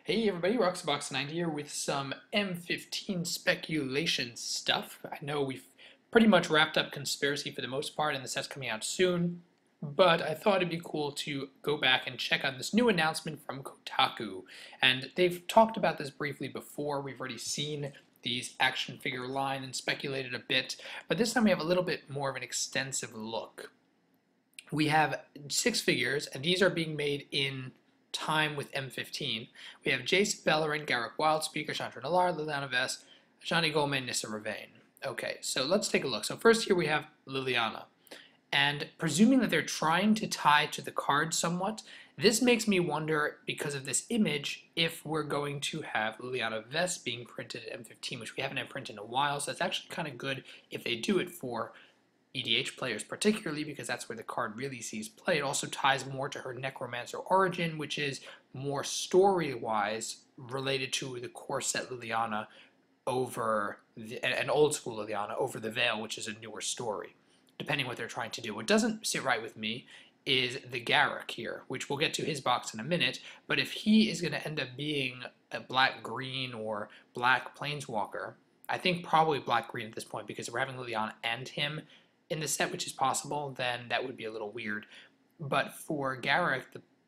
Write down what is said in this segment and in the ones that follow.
Hey everybody, Roxbox9 here with some M15 speculation stuff. I know we've pretty much wrapped up Conspiracy for the most part, and the set's coming out soon, but I thought it'd be cool to go back and check on this new announcement from Kotaku. And they've talked about this briefly before. We've already seen these action figure line and speculated a bit, but this time we have a little bit more of an extensive look. We have 6 figures, and these are being made in time with M15. We have Jace, Bellerin, Garruk Wildspeaker, Chandra Nalaar, Liliana Vess, Ajani Goldman, Nissa Ravane. Okay, so let's take a look. So first here we have Liliana. And presuming that they're trying to tie to the card somewhat, this makes me wonder, because of this image, if we're going to have Liliana Vess being printed at M15, which we haven't had printed in a while, so it's actually kind of good if they do it for EDH players particularly, because that's where the card really sees play. It also ties more to her Necromancer origin, which is more story-wise related to the core set Liliana over an old school Liliana over the Veil, which is a newer story, depending what they're trying to do. What doesn't sit right with me is the Garruk here, which we'll get to his box in a minute, but if he is going to end up being a black-green or black Planeswalker, I think probably black-green at this point, because if we're having Liliana and him in the set, which is possible, then that would be a little weird. But for Garruk,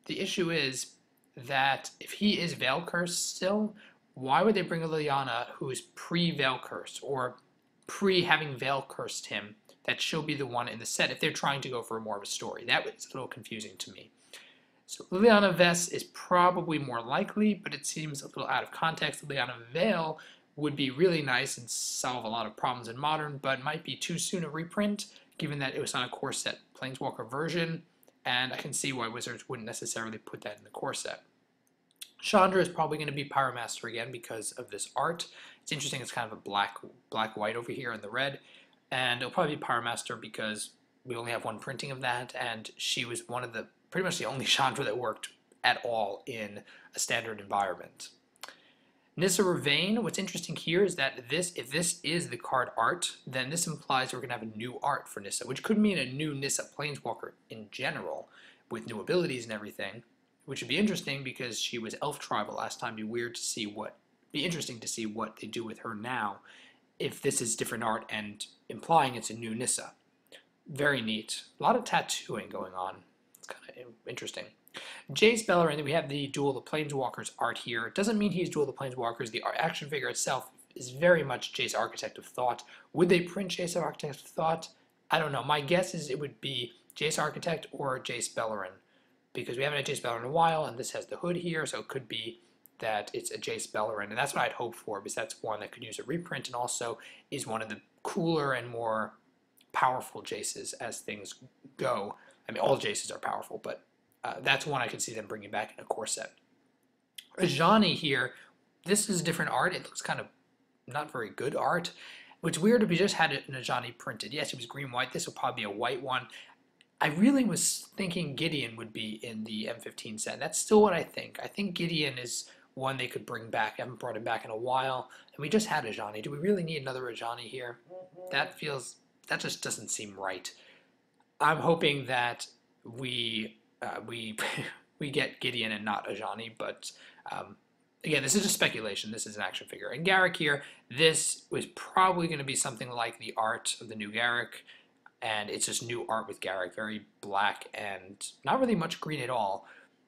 the issue is that if he is Veil Cursed still, why would they bring a Liliana who is pre-Veil Cursed, or pre-having Veil Cursed him, that she'll be the one in the set if they're trying to go for more of a story? That was a little confusing to me. So Liliana Vess is probably more likely, but it seems a little out of context. Liliana Veil would be really nice and solve a lot of problems in Modern, but might be too soon a reprint, given that it was not a core set Planeswalker version, and I can see why Wizards wouldn't necessarily put that in the core set. Chandra is probably going to be Pyromaster again because of this art. It's interesting, it's kind of a black-white over here in the red, and it'll probably be Pyromaster because we only have one printing of that, and she was one of the, pretty much the only Chandra that worked at all in a standard environment. Nissa Ravane, what's interesting here is that if this is the card art, then this implies we're going to have a new art for Nissa, which could mean a new Nissa Planeswalker in general, with new abilities and everything, which would be interesting because she was Elf Tribal last time. Be interesting to see what they do with her now, if this is different art and implying it's a new Nissa. Very neat. A lot of tattooing going on. It's kind of interesting. Jace, Bellerin, we have the Duel of the Planeswalkers art here. It doesn't mean he's Duel of the Planeswalkers. The action figure itself is very much Jace Architect of Thought. Would they print Jace Architect of Thought? I don't know. My guess is it would be Jace Architect or Jace Bellerin, because we haven't had Jace Bellerin in a while, and this has the hood here, so it could be that it's a Jace Bellerin, and that's what I'd hope for, because that's one that could use a reprint and also is one of the cooler and more powerful Jaces as things go. I mean, all Jaces are powerful, but that's one I could see them bringing back in a core set. Ajani here, this is different art. It looks kind of not very good art. It's weird if we just had an Ajani printed. Yes, it was green-white. This will probably be a white one. I really was thinking Gideon would be in the M15 set. That's still what I think. I think Gideon is one they could bring back. I haven't brought him back in a while. And we just had Ajani. Do we really need another Ajani here? That just doesn't seem right. I'm hoping that we get Gideon and not Ajani, but again, this is just speculation. This is an action figure. And Garruk here, this was probably going to be something like the art of the new Garruk, and it's just new art with Garruk, very black and not really much green at all.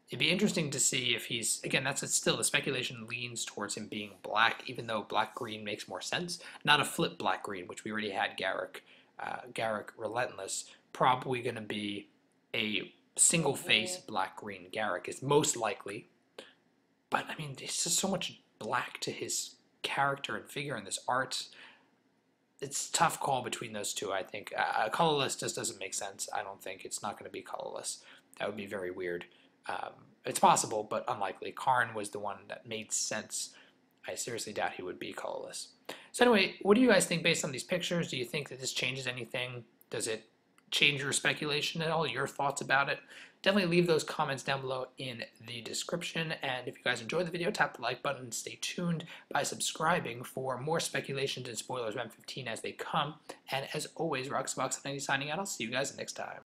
It'd be interesting to see if he's, again, still the speculation leans towards him being black, even though black-green makes more sense. Not a flip black-green, which we already had Garruk. Garruk Relentless, probably going to be a single face black-green Garruk is most likely. But, I mean, there's just so much black to his character and figure in this art. It's a tough call between those two, I think. Colorless just doesn't make sense. I don't think it's not going to be colorless. That would be very weird. It's possible, but unlikely. Karn was the one that made sense. I seriously doubt he would be colorless. So anyway, what do you guys think based on these pictures? Do you think that this changes anything? Does it change your speculation at all? Your thoughts about it? Definitely leave those comments down below in the description. And if you guys enjoyed the video, tap the like button and stay tuned by subscribing for more speculations and spoilers of M15 as they come. And as always, Roxbox90 signing out. I'll see you guys next time.